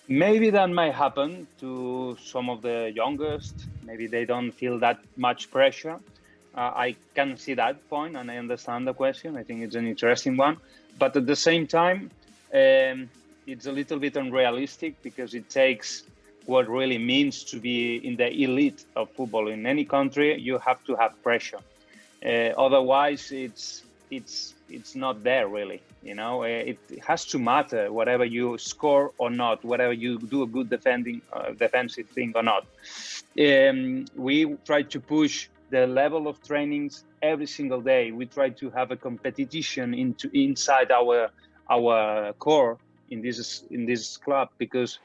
Maybe that might happen to some of the youngest. Maybe they don't feel that much pressure. I can see that point, and I understand the question. I think it's an interesting one. But at the same time, it's a little bit unrealistic because it takes what really means to be in the elite of football in any country. You have to have pressure. Otherwise, it's not there really. It has to matter whatever you score or not, whatever you do a good defensive thing or not. We try to push the level of trainings every single day. We try to have a competition inside our core in this club, because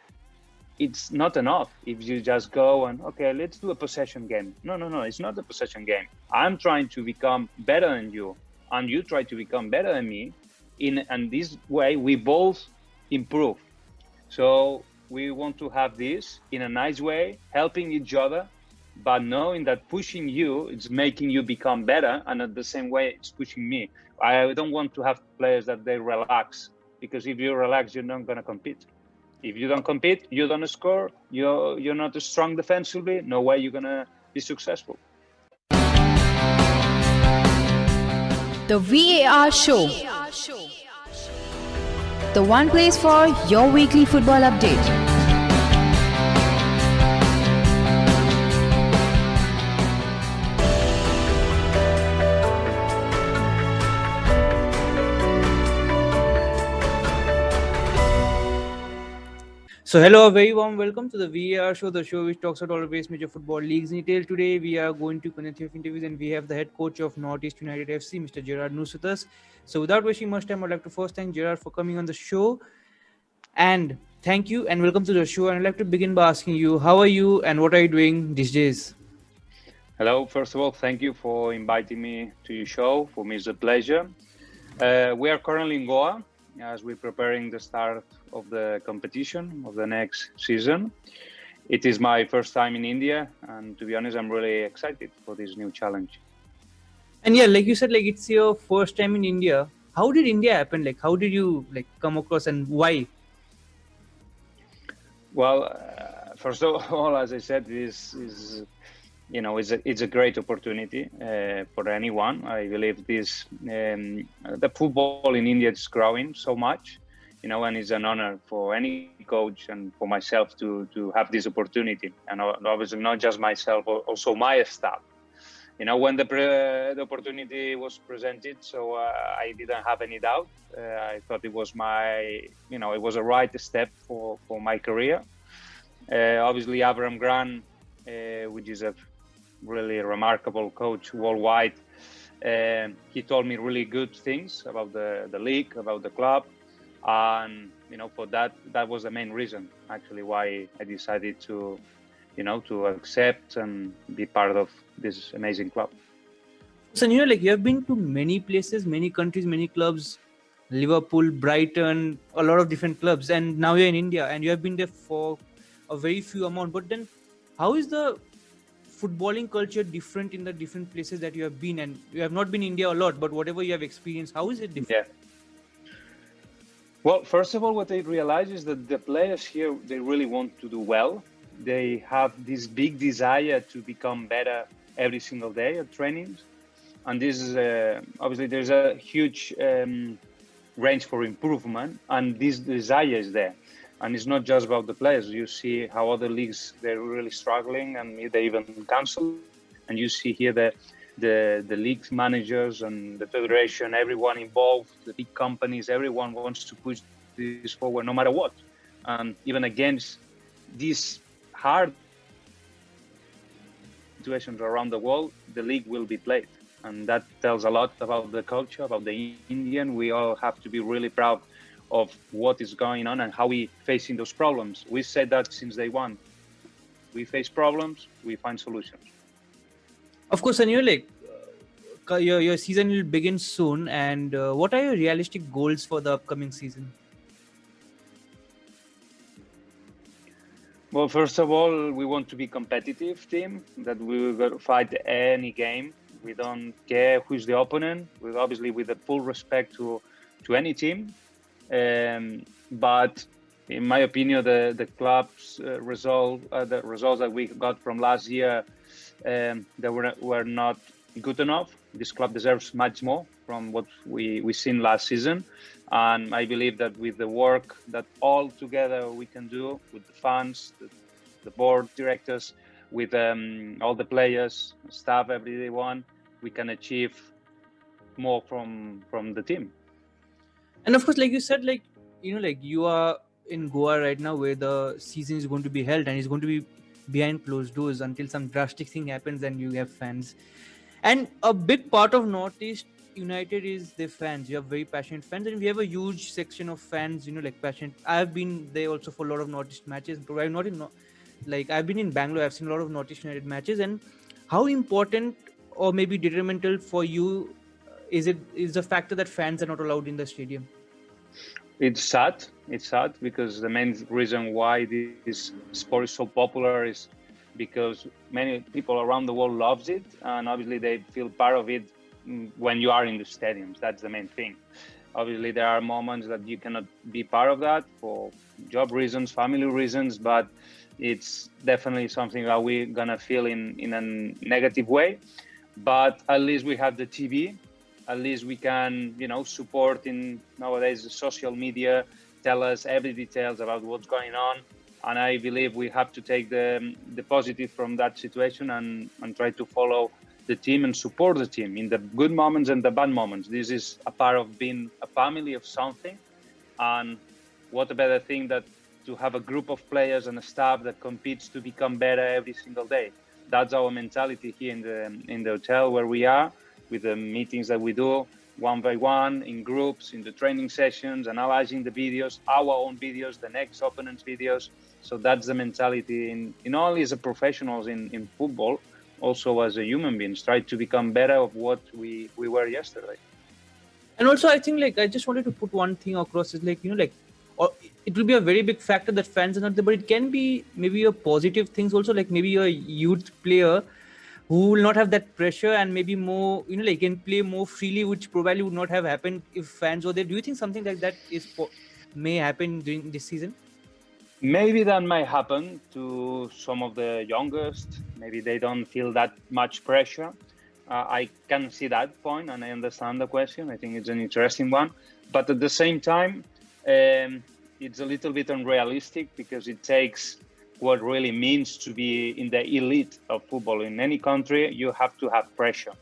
it's not enough if you just go and, okay, let's do a possession game. No, it's not a possession game. I'm trying to become better than you, and you try to become better than me. And this way, we both improve. So we want to have this in a nice way, helping each other, but knowing that pushing you is making you become better, and at the same way, it's pushing me. I don't want to have players that they relax, because if you relax, you're not going to compete. If you don't compete, you don't score, you're not strong defensively, no way you're going to be successful. The VAR Show. The one place for your weekly football update. So hello, a very warm welcome to the VAR Show, the show which talks about all the base major football leagues in detail. Today we are going to connect with interviews, and we have the head coach of Northeast United FC, Mr. Gerard Nus, with us. So without wasting much time, I'd like to first thank Gerard for coming on the show. And thank you and welcome to the show. And I'd like to begin by asking you, how are you and what are you doing these days? Hello, first of all, thank you for inviting me to your show. For me, it's a pleasure. We are currently in Goa as we're preparing the start of the competition of the next season. It is my first time in India, and to be honest, I'm really excited for this new challenge. And yeah, like you said, like it's your first time in India. How did India happen? Like, how did you come across, and why? Well, first of all, as I said, this is it's a great opportunity for anyone. I believe the football in India is growing so much, and it's an honor for any coach and for myself to have this opportunity. And obviously not just myself, also my staff. When the opportunity was presented, so I didn't have any doubt. I thought it was it was a right step for my career. Obviously, Avram Grant, which is a really remarkable coach worldwide, he told me really good things about the league, about the club, and for that was the main reason actually why I decided to accept and be part of this amazing club. So you have been to many places, many countries, many clubs, Liverpool, Brighton, a lot of different clubs, and now you're in India and you have been there for a very few amount. But then how is the footballing culture different in the different places that you have been? And you have not been in India a lot, but whatever you have experienced, how is it different? Yeah. Well, first of all, what I realized is that the players here, they really want to do well. They have this big desire to become better every single day at trainings. And this is obviously there's a huge range for improvement, and this desire is there. And it's not just about the players. You see how other leagues, they're really struggling and they even cancel. And you see here the league managers and the federation, everyone involved, the big companies, everyone wants to push this forward no matter what. And even against these hard situations around the world, the league will be played. And that tells a lot about the culture, about the Indian. We all have to be really proud of what is going on and how we facing those problems. We said that since day one. We face problems, we find solutions. Of course, and your season will begin soon. And what are your realistic goals for the upcoming season? Well, first of all, we want to be a competitive team, that we will fight any game. We don't care who's the opponent. We're obviously with the full respect to any team. But in my opinion, the club's the results that we got from last year, they were not good enough. This club deserves much more from what we seen last season, and I believe that with the work that all together we can do with the fans, the board directors, with all the players, staff, everyone, we can achieve more from the team. And of course, like you said, like you are in Goa right now, where the season is going to be held, and it's going to be behind closed doors until some drastic thing happens and you have fans. And a big part of Northeast United is the fans. You have very passionate fans, and we have a huge section of fans, like passionate. I've been there also for a lot of Northeast matches, but I'm not in, I've been in Bangalore. I've seen a lot of Northeast United matches. And how important or maybe detrimental for you is the factor that fans are not allowed in the stadium? It's sad. It's sad because the main reason why this sport is so popular is because many people around the world loves it, and obviously they feel part of it when you are in the stadiums. That's the main thing. Obviously, there are moments that you cannot be part of that for job reasons, family reasons, but it's definitely something that we're gonna feel in a negative way. But at least we have the TV. At least we can, support in nowadays the social media, tell us every details about what's going on. And I believe we have to take the positive from that situation and try to follow the team and support the team in the good moments and the bad moments. This is a part of being a family of something. And what a better thing that to have a group of players and a staff that competes to become better every single day. That's our mentality here in the hotel where we are, with the meetings that we do one by one, in groups, in the training sessions, analyzing the videos, our own videos, the next opponent's videos. So that's the mentality not only as a professionals in football, also as a human beings, try to become better of what we were yesterday. And also, I think I just wanted to put one thing across is it will be a very big factor that fans are not there, but it can be maybe a positive things also, like maybe a youth player who will not have that pressure and maybe more, can play more freely, which probably would not have happened if fans were there. Do you think something like that may happen during this season? Maybe that might happen to some of the youngest. Maybe they don't feel that much pressure. I can see that point and I understand the question. I think it's an interesting one. But at the same time, it's a little bit unrealistic because it takes what really means to be in the elite of football in any country. You have to have pressure.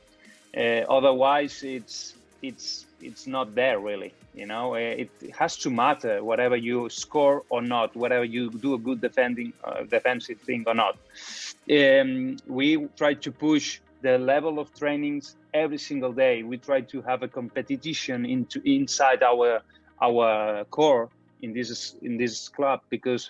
Otherwise, it's not there really. It has to matter whatever you score or not, whatever you do a good defensive thing or not. We try to push the level of trainings every single day. We try to have a competition inside our core in this club, because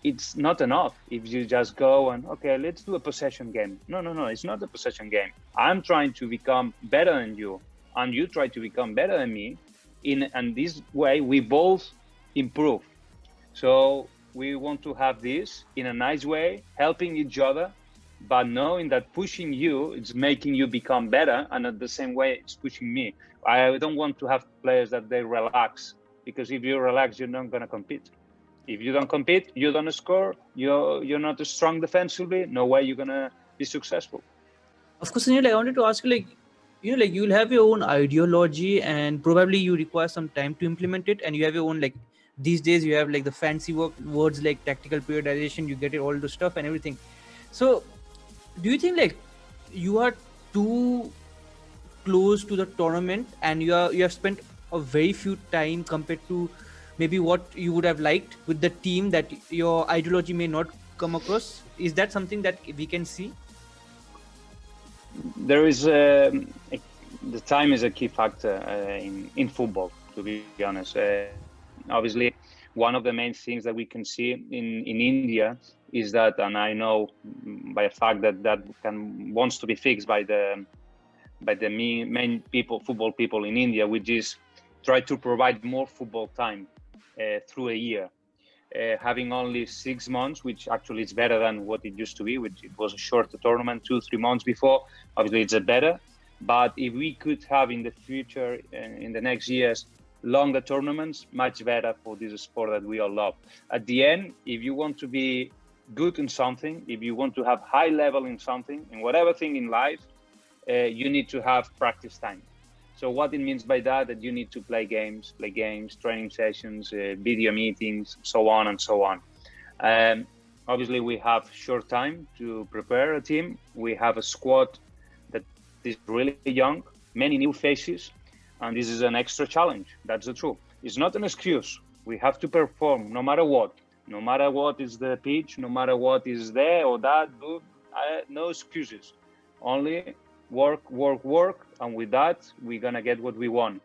it's not enough if you just go and, okay, let's do a possession game. No, it's not a possession game. I'm trying to become better than you, and you try to become better than me. And this way, we both improve. So we want to have this in a nice way, helping each other, but knowing that pushing you, it's making you become better, and at the same way, it's pushing me. I don't want to have players that they relax, because if you relax, you're not going to compete. If you don't compete, you don't score, you're not strong defensively, no way you're going to be successful. Of course, I wanted to ask you, you'll have your own ideology and probably you require some time to implement it, and you have your own, these days you have the fancy words like tactical periodization, you get it, all the stuff and everything. So do you think you are too close to the tournament and you have spent a very few time compared to maybe what you would have liked with the team, that your ideology may not come across? Is that something that we can see? There is the time is a key factor in football, to be honest. Obviously, one of the main things that we can see in India is that, and I know by a fact that wants to be fixed by the main football people in India, which is try to provide more football time through a year. Having only 6 months, which actually is better than what it used to be, which it was a shorter tournament, 2-3 months before. Obviously, it's a better. But if we could have in the future, in the next years, longer tournaments, much better for this sport that we all love. At the end, if you want to be good in something, if you want to have high level in something, in whatever thing in life, you need to have practice time. So what it means by that you need to play games, training sessions, video meetings, so on and so on. Obviously, we have short time to prepare a team. We have a squad that is really young, many new faces, and this is an extra challenge. That's the truth. It's not an excuse. We have to perform no matter what. No matter what is the pitch, no matter what is there or that, no excuses. Only work, and with that, we're gonna get what we want.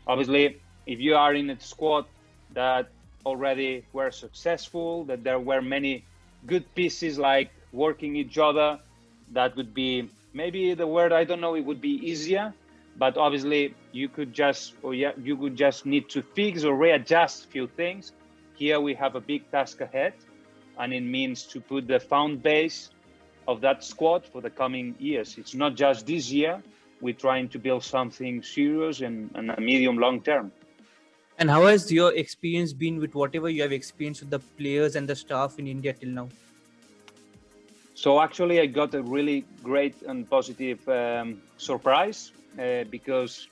Obviously, if you are in a squad that already were successful, that there were many good pieces like working each other, that would be maybe the word, I don't know, it would be easier, but obviously you could just need to fix or readjust a few things. Here we have a big task ahead, and it means to put the found base of that squad for the coming years. It's not just this year. We're trying to build something serious and a medium long term. And how has your experience been with whatever you have experienced with the players and the staff in India till now? So actually, I got a really great and positive surprise because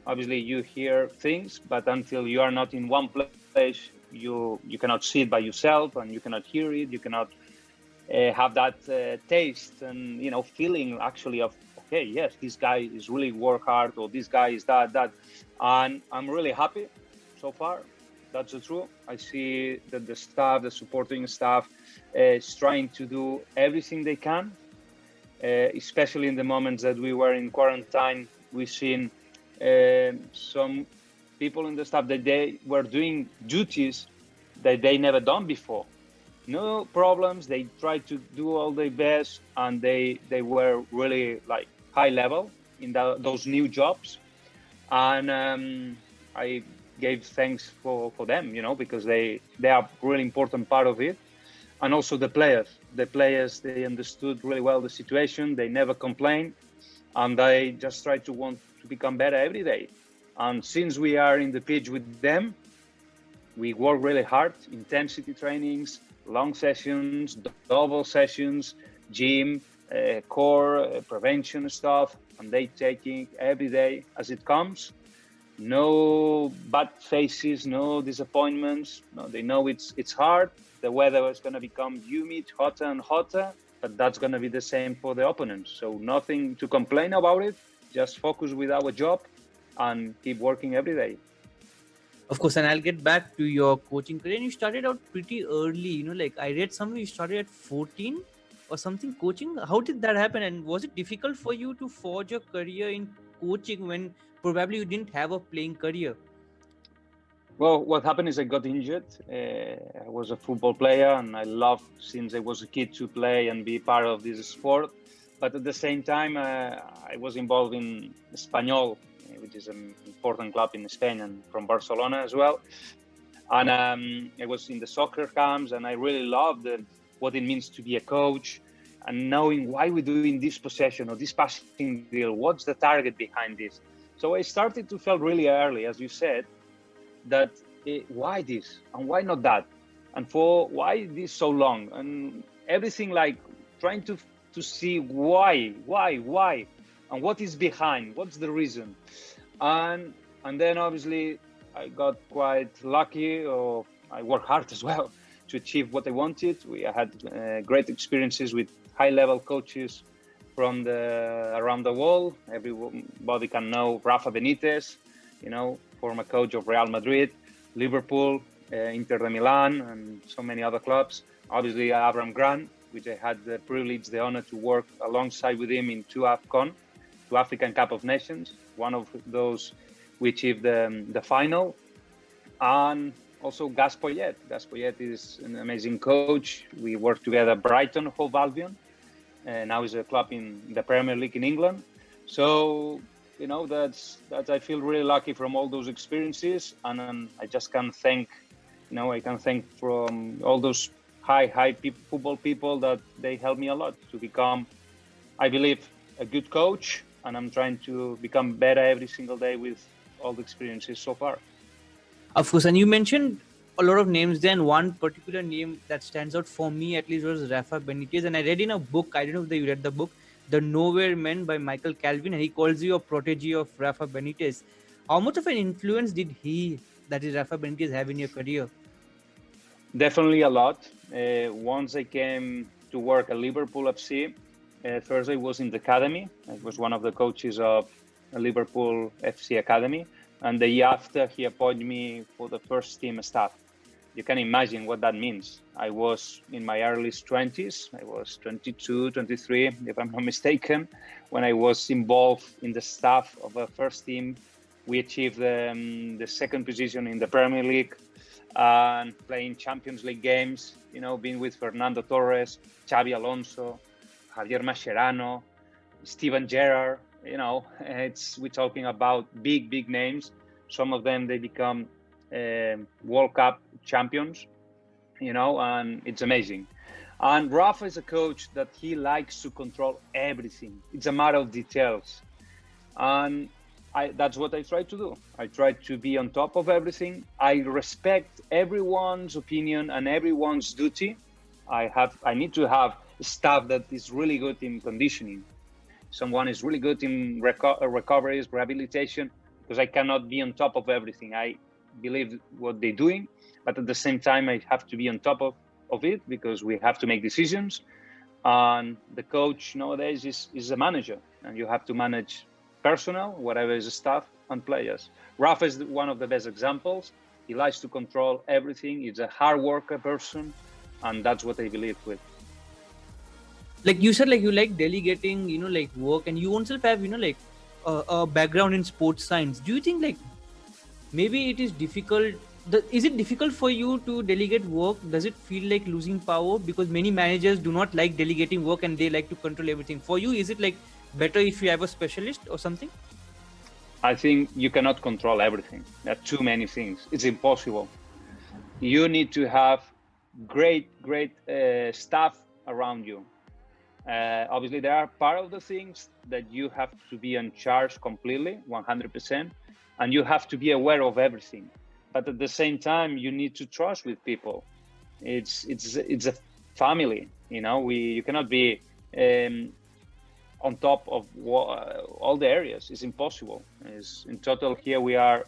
obviously you hear things, but until you are not in one place, you cannot see it by yourself, and you cannot hear it. You cannot have that taste and feeling actually of, okay, yes, this guy is really work hard, or this guy is that, and I'm really happy so far. That's the truth. I see that the staff, the supporting staff, is trying to do everything they can, especially in the moments that we were in quarantine. We've seen some people in the staff that they were doing duties that they never done before. No problems. They tried to do all their best, and they were really like high level in those new jobs. And I gave thanks for them, because they are really important part of it. And also the players, they understood really well the situation. They never complained, and they just try to want to become better every day. And since we are in the pitch with them, we work really hard, intensity trainings, long sessions, double sessions, gym, core, prevention stuff, and they taking every day as it comes. No bad faces, no disappointments. No, they know it's hard. The weather is going to become humid, hotter and hotter, but that's going to be the same for the opponents. So nothing to complain about it. Just focus with our job and keep working every day. Of course, and I'll get back to your coaching career. You started out pretty early, like I read somewhere you started at 14 or something coaching. How did that happen? And was it difficult for you to forge a career in coaching when probably you didn't have a playing career? Well, what happened is I got injured. I was a football player, and I loved since I was a kid to play and be part of this sport. But at the same time, I was involved in Espanyol, which is an important club in Spain, and from Barcelona as well. And I was in the soccer camps, and I really loved what it means to be a coach and knowing why we're doing this possession or this passing deal. What's the target behind this? So I started to feel really early, as you said, that why this and why not that, and for why this so long, and everything, like trying to see why, and what is behind, what's the reason. And then obviously I got quite lucky, or I worked hard as well to achieve what I wanted. We had great experiences with high-level coaches from around the world. Everybody can know Rafael Benítez, former coach of Real Madrid, Liverpool, Inter de Milan, and so many other clubs. Obviously, Abraham Grant, which I had the privilege, the honor to work alongside with him in two African Cup of Nations. One of those, we achieved the final. And also Gas Poyet. Gas Poyet is an amazing coach. We worked together at Brighton Hove Albion, and now is a club in the Premier League in England. So, that's I feel really lucky from all those experiences, and I just can thank, I can thank from all those high football people that they helped me a lot to become, I believe, a good coach, and I'm trying to become better every single day with all the experiences so far. Of course, and you mentioned a lot of names. Then one particular name that stands out for me, at least, was Rafa Benitez. And I read in a book. I don't know if you read the book, "The Nowhere Men" by Michael Calvin, and he calls you a protege of Rafa Benitez. How much of an influence did he, that is Rafa Benitez, have in your career? Definitely a lot. Once I came to work at Liverpool F.C, first I was in the academy. I was one of the coaches of Liverpool F.C academy. And the year after, he appointed me for the first team staff. You can imagine what that means. I was in my early 20s. I was 22, 23, if I'm not mistaken, when I was involved in the staff of a first team. We achieved the second position in the Premier League and playing Champions League games, being with Fernando Torres, Xabi Alonso, Javier Mascherano, Steven Gerrard. We're talking about big names. Some of them, they become World Cup champions, and it's amazing. And Rafa is a coach that he likes to control everything. It's a matter of details. And that's what I try to do. I try to be on top of everything. I respect everyone's opinion and everyone's duty. I need to have staff that is really good in conditioning. Someone is really good in recoveries, rehabilitation, because I cannot be on top of everything. I believe what they're doing, but at the same time, I have to be on top of it because we have to make decisions. And the coach nowadays is a manager, and you have to manage personnel, whatever is staff and players. Rafa is one of the best examples. He likes to control everything. He's a hard worker person, and that's what I believe with. Like you said, like you like delegating, like work, and you yourself have, like a background in sports science. Do you think like maybe it is difficult? Is it difficult for you to delegate work? Does it feel like losing power? Because many managers do not like delegating work and they like to control everything. For you, is it like better if you have a specialist or something? I think you cannot control everything. There are too many things. It's impossible. You need to have great staff around you. Obviously, there are part of the things that you have to be in charge completely, 100%, and you have to be aware of everything. But at the same time, you need to trust with people. It's a family, you cannot be on top of all the areas. It's impossible. In total, here we are,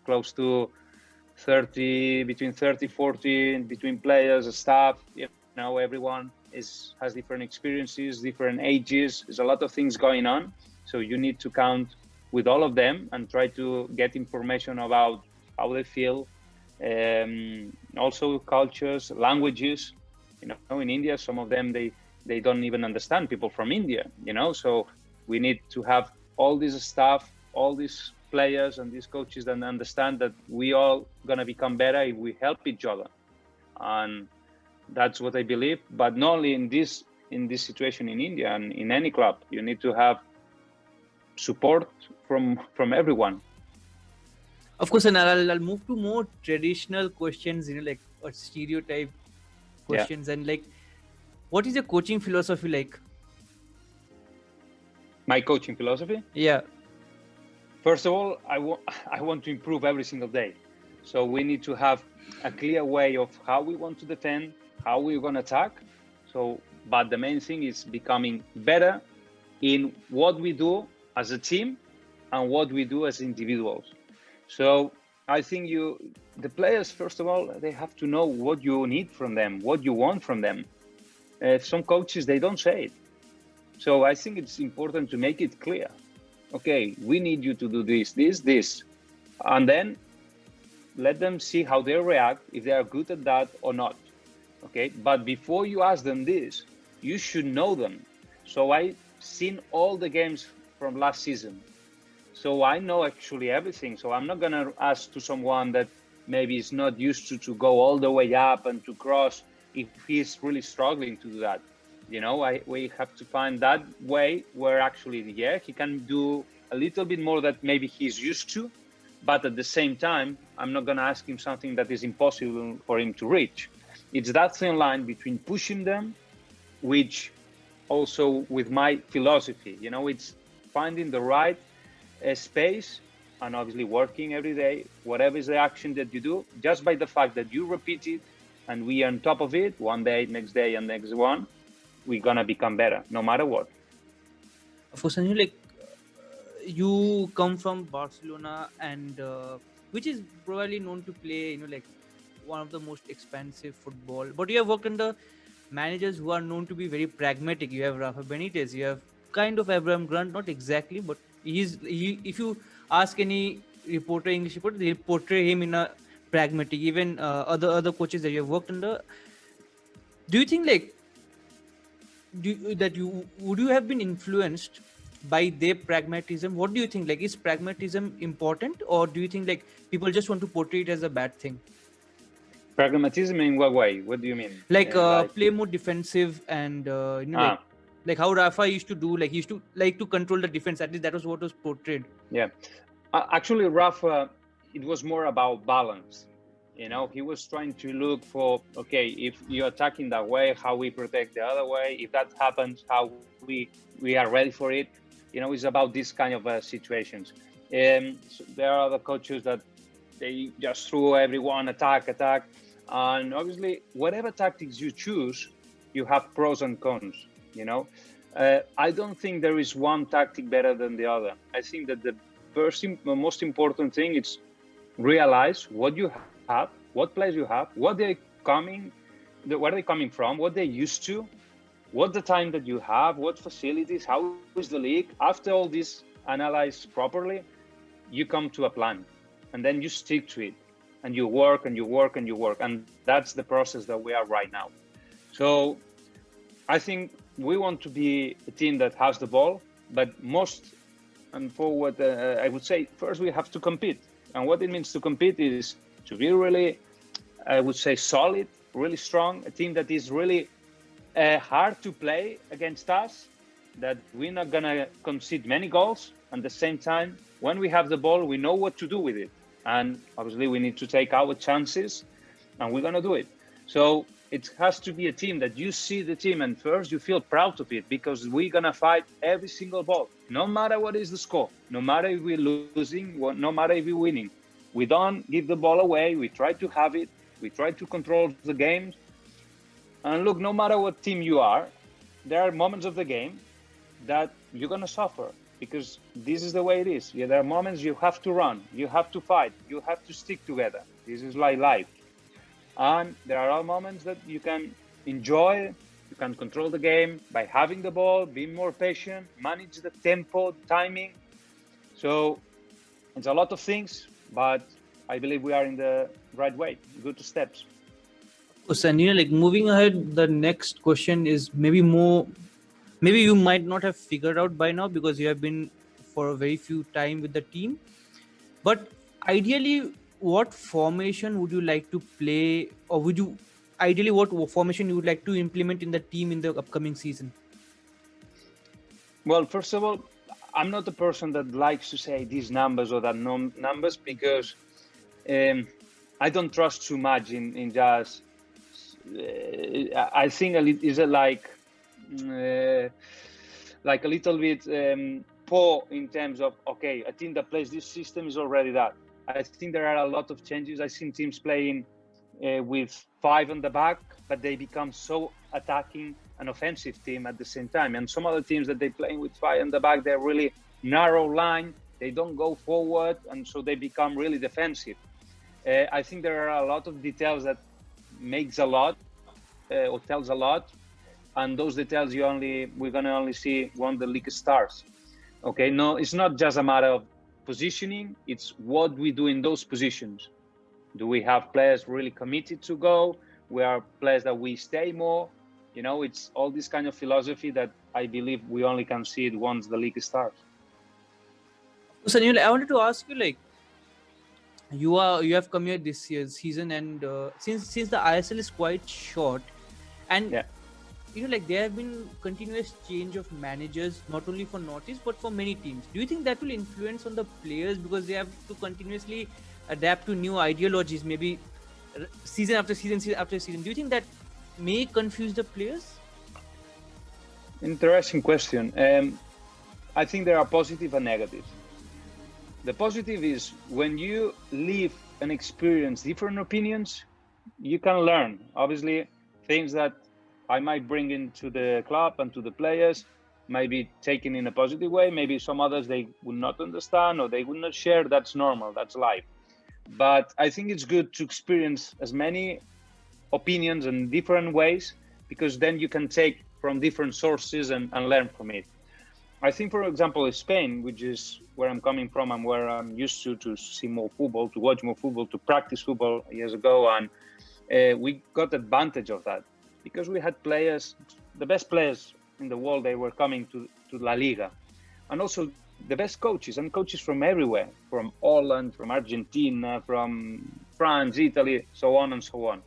close to 30, between 30, 40, between players, staff, everyone has different experiences, different ages. There's a lot of things going on. So you need to count with all of them and try to get information about how they feel. Also cultures, languages. In India, some of them, they don't even understand people from India, So we need to have all this staff, all these players and these coaches that understand that we all gonna become better if we help each other. And that's what I believe. But not only in this situation in India and in any club, you need to have support from everyone. Of course, and I'll move to more traditional questions, like or stereotype questions. And like, what is your coaching philosophy like? My coaching philosophy? Yeah. First of all, I want to improve every single day. So we need to have a clear way of how we want to defend, how we're going to attack. But the main thing is becoming better in what we do as a team and what we do as individuals. So I think the players, first of all, they have to know what you need from them, what you want from them. Some coaches, they don't say it. So I think it's important to make it clear. Okay, we need you to do this. And then let them see how they react, if they are good at that or not. Okay, but before you ask them this, you should know them. So I've seen all the games from last season. So I know actually everything. So I'm not going to ask to someone that maybe is not used to go all the way up and to cross if he's really struggling to do that. We have to find that way where actually, he can do a little bit more that maybe he's used to. But at the same time, I'm not going to ask him something that is impossible for him to reach. It's that thin line between pushing them, which also with my philosophy, it's finding the right space and obviously working every day, whatever is the action that you do, just by the fact that you repeat it and we are on top of it one day, next day, and next one, we're gonna become better no matter what. Of course, and you come from Barcelona, and which is probably known to play, one of the most expensive football. But you have worked under managers who are known to be very pragmatic. You have Rafael Benítez, you have kind of Abraham Grant, not exactly, but if you ask any English reporter, they'll portray him in a pragmatic. Even other coaches that you have worked under, do you think would you have been influenced by their pragmatism? What do you think? Is pragmatism important, or do you think people just want to portray it as a bad thing? Pragmatism in what way? What do you mean? Play more defensive, and like how Rafa used to do. He used to like to control the defense. At least that was what was portrayed. Yeah, actually, Rafa, it was more about balance. He was trying to look for, okay, if you're attacking that way, how we protect the other way. If that happens, how we are ready for it. It's about this kind of situations. So there are other coaches that they just throw everyone attack. And obviously, whatever tactics you choose, you have pros and cons, I don't think there is one tactic better than the other. I think that the most important thing is realize what you have, what players you have, where they're coming from, what they're used to, what the time that you have, what facilities, how is the league. After all this analyzed properly, you come to a plan, and then you stick to it, and you work and you work and you work, and that's the process that we are right now. So I think we want to be a team that has the ball, but most and forward, I would say, first we have to compete. And what it means to compete is to be really, I would say, solid, really strong, a team that is really hard to play against us, that we're not going to concede many goals. At the same time, when we have the ball, we know what to do with it. And obviously, we need to take our chances, and we're going to do it. So it has to be a team that you see the team, and first you feel proud of it, because we're going to fight every single ball, no matter what is the score, no matter if we're losing, no matter if we're winning. We don't give the ball away. We try to have it. We try to control the game. And look, no matter what team you are, there are moments of the game that you're going to suffer, because this is the way it is. Yeah, there are moments you have to run, you have to fight, you have to stick together. This is like life. And there are other moments that you can enjoy, you can control the game by having the ball, being more patient, manage the tempo, timing. So it's a lot of things, but I believe we are in the right way, good steps. So, moving ahead, the next question is maybe you might not have figured out by now, because you have been for a very few time with the team. But ideally, what formation would you like to play, or what formation you would like to implement in the team in the upcoming season? Well, first of all, I'm not the person that likes to say these numbers or that numbers, because I don't trust too much in just. I think it's like a little bit poor in terms of, okay, a team that plays this system is already that. I think there are a lot of changes. I've seen teams playing with 5 on the back, but they become so attacking and offensive team at the same time. And some other teams that they playing with 5 on the back, they're really narrow line. They don't go forward, and so they become really defensive. I think there are a lot of details that makes a lot or tells a lot, and those details we're gonna only see when the league starts. Okay, no, it's not just a matter of positioning, it's what we do in those positions. Do we have players really committed to go? We are players that we stay more. It's all this kind of philosophy that I believe we only can see it once the league starts. So, I wanted to ask you, you have come here this year's season, and since the ISL is quite short, and there have been continuous change of managers, not only for Northeast but for many teams. Do you think that will influence on the players, because they have to continuously adapt to new ideologies, maybe season after season after season? Do you think that may confuse the players? Interesting question. I think there are positive and negatives. The positive is when you live and experience different opinions, you can learn. Obviously, things that I might bring into the club and to the players might be taken in a positive way. Maybe some others they would not understand or they would not share. That's normal. That's life. But I think it's good to experience as many opinions in different ways, because then you can take from different sources and learn from it. I think, for example, in Spain, which is where I'm coming from and where I'm used to see more football, to watch more football, to practice football years ago, and we got advantage of that because we had players, the best players in the world, they were coming to La Liga, and also the best coaches and coaches from everywhere, from Holland, from Argentina, from France, Italy, so on and so on.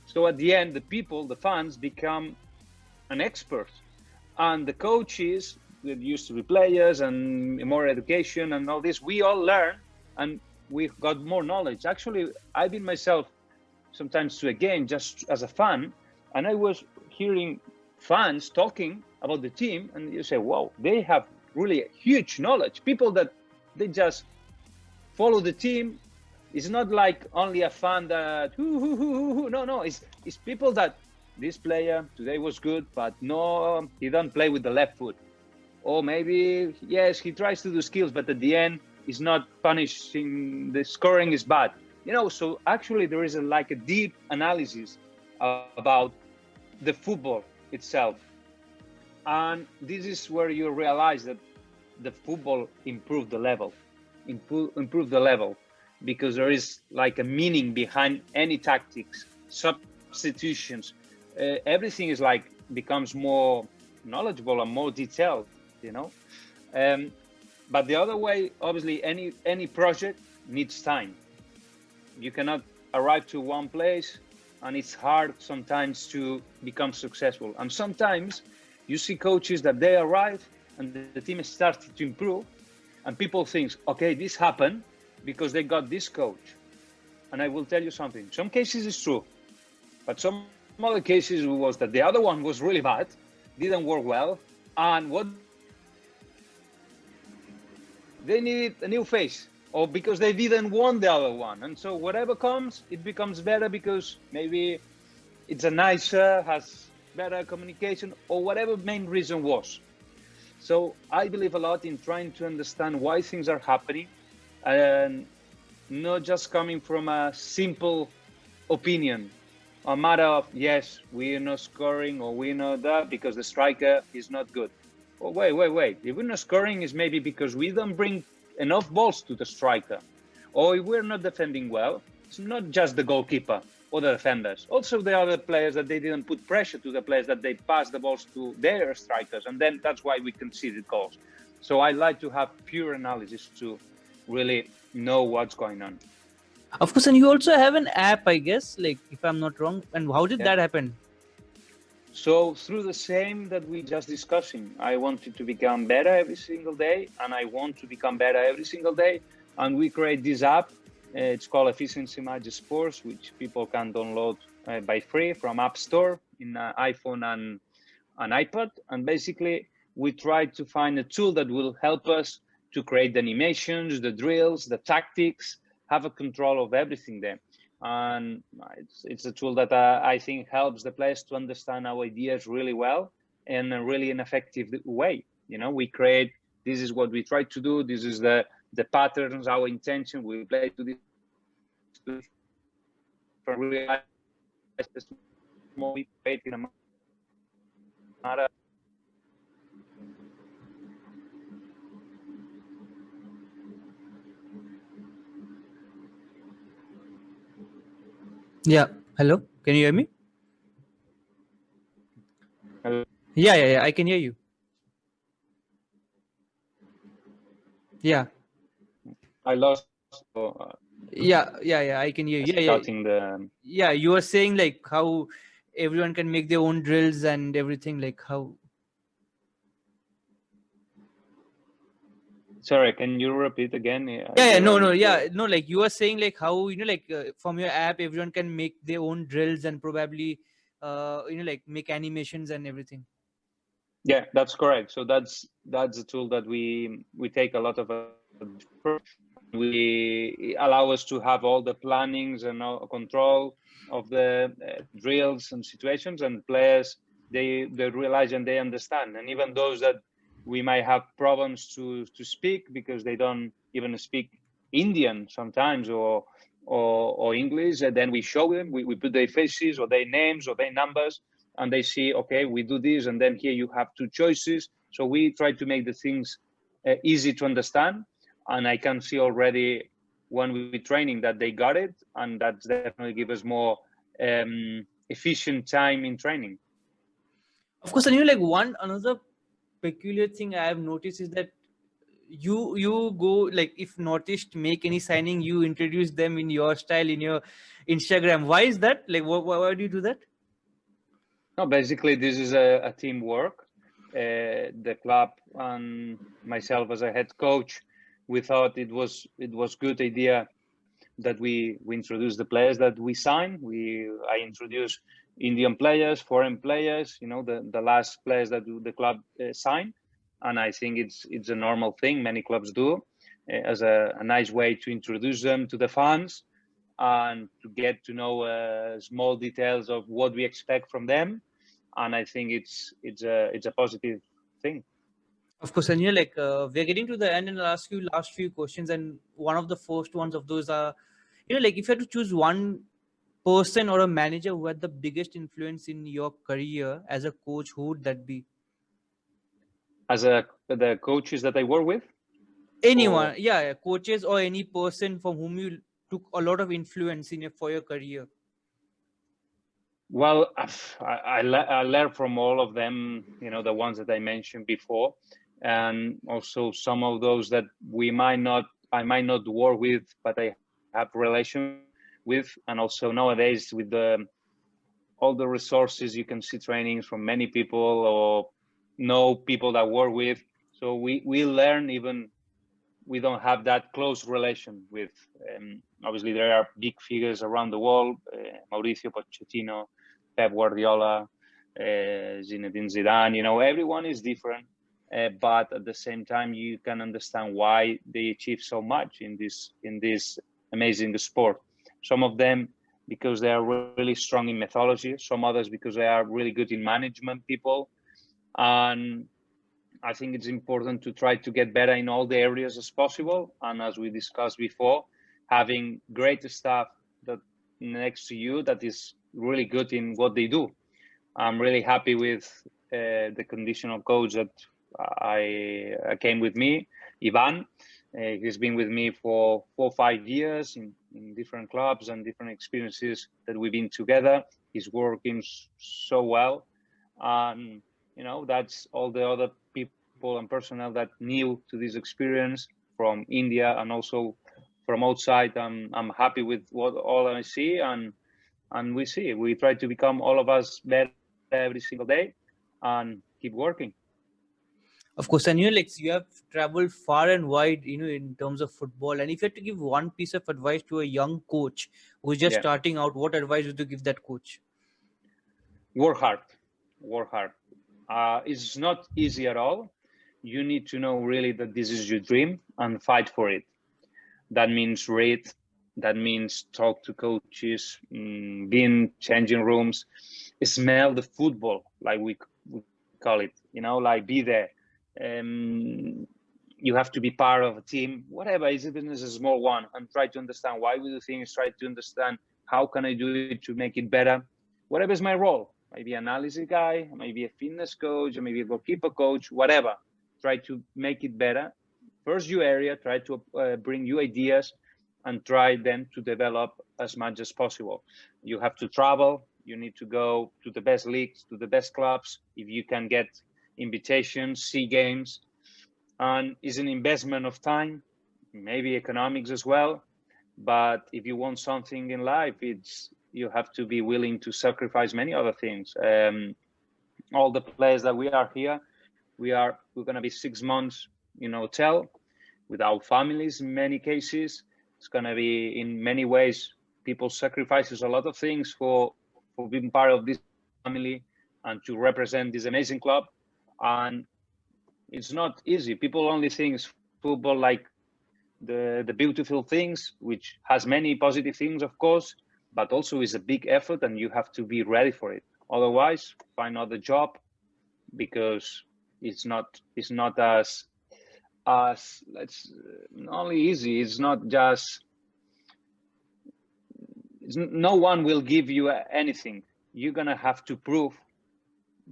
So at the end, the people, the fans, become an expert, and the coaches that used to be players and more education and all this, we all learn and we got more knowledge. Actually, I've been myself sometimes to a game just as a fan, and I was hearing fans talking about the team, and you say, wow, they have really huge knowledge. People that they just follow the team. It's not like only a fan that no, it's people that this player today was good, but no, he doesn't play with the left foot. Or maybe, yes, he tries to do skills, but at the end, he's not punishing, the scoring is bad. So actually there is like a deep analysis about the football itself. And this is where you realize that the football improved the level, because there is like a meaning behind any tactics, substitutions. Everything is like becomes more knowledgeable and more detailed, But the other way, obviously, any project needs time. You cannot arrive to one place, and it's hard sometimes to become successful. And sometimes you see coaches that they arrive and the team is starting to improve, and people think, okay, this happened because they got this coach. And I will tell you something. Some cases it's true, but some other cases was that the other one was really bad, didn't work well, and what they needed a new face, or because they didn't want the other one. And so whatever comes, it becomes better because maybe it's a nicer, has better communication, or whatever main reason was. So I believe a lot in trying to understand why things are happening, and not just coming from a simple opinion, a matter of, yes, we're not scoring, or we know that because the striker is not good. Oh, wait. If we're not scoring, is maybe because we don't bring enough balls to the striker, or if we're not defending well. It's not just the goalkeeper or the defenders. Also, the other players that they didn't put pressure to the players that they pass the balls to their strikers, and then that's why we conceded goals. So I like to have pure analysis to really know what's going on. Of course, and you also have an app, I guess, like if I'm not wrong. And how did that happen? So through the same that we just discussing, I wanted to become better every single day, and I want to become better every single day. And we create this app. It's called Efficiency Magic Sports, which people can download by free from App Store in iPhone and iPad. And basically, we try to find a tool that will help us to create the animations, the drills, the tactics, have a control of everything there. And it's a tool that I think helps the players to understand our ideas really well in a really an effective way. We create, this is what we try to do, this is the patterns, our intention, we play to this for realize the small we create in a matter. Yeah. Hello? Can you hear me? Hello? Yeah. I can hear you. Yeah. I lost. Yeah. I can hear you. Yeah. You were saying like how everyone can make their own drills and everything, like how. Sorry, can you repeat again? No. Like you were saying, like how like from your app, everyone can make their own drills and probably like make animations and everything. Yeah, that's correct. So that's a tool that we take a lot of approach. we allow us to have all the plannings and all control of the drills and situations, and players they realize and they understand. And even those that we might have problems to speak because they don't even speak Indian sometimes or English, and then we show them, we put their faces or their names or their numbers, and they see, okay, we do this, and then here you have two choices. So we try to make the things easy to understand, and I can see already when we're training that they got it, and that's definitely give us more efficient time in training. Of course, and like another peculiar thing I have noticed is that you go, like, if Northeast make any signing, you introduce them in your style in your Instagram. Why is that? Like, why do you do that? No, basically this is a teamwork. The club and myself as a head coach, we thought it was good idea that we introduce the players that we sign. I introduce Indian players, foreign players, the last players that the club signed, and I think it's a normal thing many clubs do, as a nice way to introduce them to the fans and to get to know small details of what we expect from them, and I think it's a positive thing. Of course, and like we're getting to the end, and I'll ask you last few questions, and one of the first ones of those are, like, if you had to choose one person or a manager who had the biggest influence in your career as a coach, who would that be? As the coaches that I work with? Anyone, yeah, coaches or any person from whom you took a lot of influence for your career. Well, I learned from all of them, the ones that I mentioned before, and also some of those that I might not work with, but I have relation with, and also nowadays with all the resources, you can see trainings from many people or know people that work with. So we learn, even we don't have that close relation with. Obviously, there are big figures around the world: Mauricio Pochettino, Pep Guardiola, Zinedine Zidane. Everyone is different, but at the same time, you can understand why they achieve so much in this amazing sport. Some of them because they are really strong in methodology. Some others because they are really good in management people, and I think it's important to try to get better in all the areas as possible. And as we discussed before, having great staff that next to you that is really good in what they do. I'm really happy with the conditional coach that I came with me, Ivan. He's been with me for 4 or 5 years in different clubs and different experiences that we've been together. He's working so well. And that's all the other people and personnel that new to this experience from India and also from outside. I'm happy with all I see, and we try to become all of us better every single day and keep working. Of course, and like, you have traveled far and wide, in terms of football. And if you had to give one piece of advice to a young coach who's just starting out, what advice would you give that coach? Work hard. It's not easy at all. You need to know really that this is your dream and fight for it. That means read. That means talk to coaches, be in changing rooms, smell the football, like we call it, like be there. You have to be part of a team, whatever, even if it's a small one, and try to understand why we do things, try to understand how can I do it to make it better. Whatever is my role, maybe analysis guy, maybe a fitness coach, or maybe a goalkeeper coach, whatever. Try to make it better. First your area, try to bring you ideas, and try then to develop as much as possible. You have to travel. You need to go to the best leagues, to the best clubs. If you can get invitations, see games, and it's an investment of time, maybe economics as well. But if you want something in life, you have to be willing to sacrifice many other things. All the players that we are here, we're going to be 6 months in a hotel with our families in many cases. It's going to be, in many ways, people sacrifices a lot of things for being part of this family and to represent this amazing club. And it's not easy. People only think football like the beautiful things, which has many positive things, of course, but also is a big effort, and you have to be ready for it. Otherwise, find another job, because it's not as let's not only easy. It's not just. No one will give you anything. You're gonna have to prove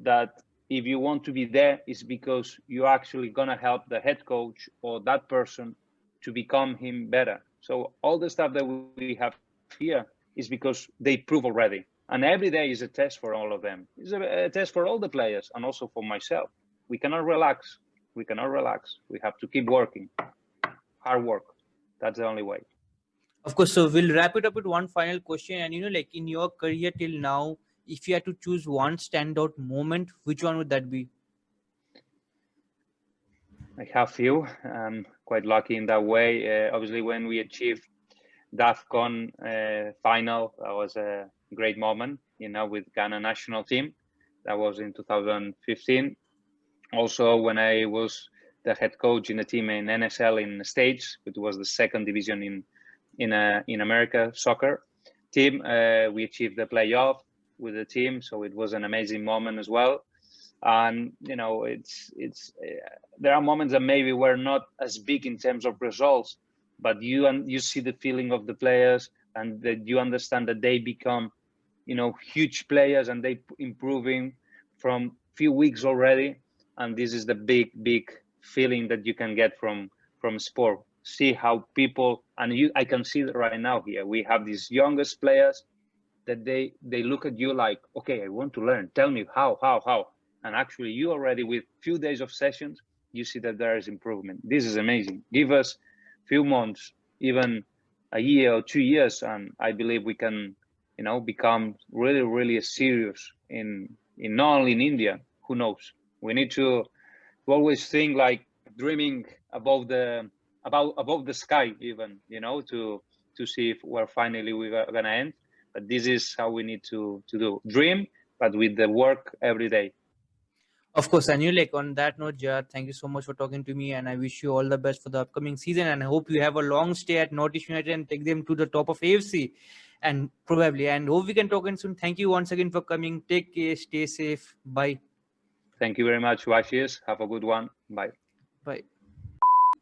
that if you want to be there, it's because you're actually gonna help the head coach or that person to become him better. So all the stuff that we have here is because they prove already. And every day is a test for all of them. It's a test for all the players and also for myself. We cannot relax. We cannot relax. We have to keep working. Hard work. That's the only way. Of course, so we'll wrap it up with one final question. And like in your career till now, if you had to choose one standout moment, which one would that be? I have few. I'm quite lucky in that way. Obviously, when we achieved the AFCON final, that was a great moment, with Ghana national team. That was in 2015. Also, when I was the head coach in the team in NSL in the States, which was the second division in America soccer team, we achieved the playoff with the team, so it was an amazing moment as well. And it's there are moments that maybe were not as big in terms of results, but you see the feeling of the players, and that you understand that they become huge players, and they improving from few weeks already. And this is the big feeling that you can get from sport. See how people, and I can see that right now here, we have these youngest players that they look at you like, okay, I want to learn, tell me how. And actually, you already, with few days of sessions, you see that there is improvement. This is amazing. Give us few months, even a year or 2 years, and I believe we can become really serious in not only in India. Who knows? We need to always think like dreaming above the sky, even to see if we're finally gonna end. But this is how we need to do. Dream, but with the work every day. Of course, and on that note, Gerard, thank you so much for talking to me, and I wish you all the best for the upcoming season, and I hope you have a long stay at Northeast United and take them to the top of AFC, and hope we can talk again soon. Thank you once again for coming. Take care, stay safe. Bye. Thank you very much, Vashies. Have a good one. Bye. Bye.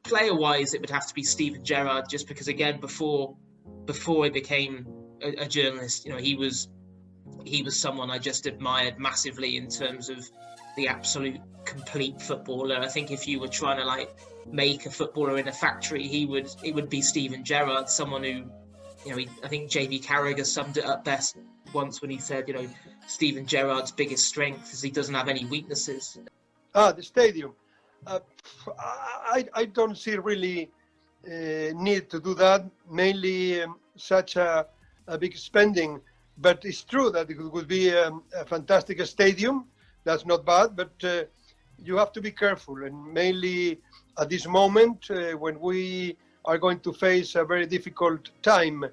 Player-wise, it would have to be Steven Gerrard, just because, again, before he became a journalist, he was someone I just admired massively in terms of the absolute complete footballer. I think if you were trying to make a footballer in a factory, it would be Steven Gerrard, someone who, I think JV Carragher summed it up best once when he said, Steven Gerrard's biggest strength is he doesn't have any weaknesses. The stadium. I don't see really need to do that, mainly such a big spending, but it's true that it would be a fantastic stadium. That's not bad, but you have to be careful, and mainly at this moment when we are going to face a very difficult time.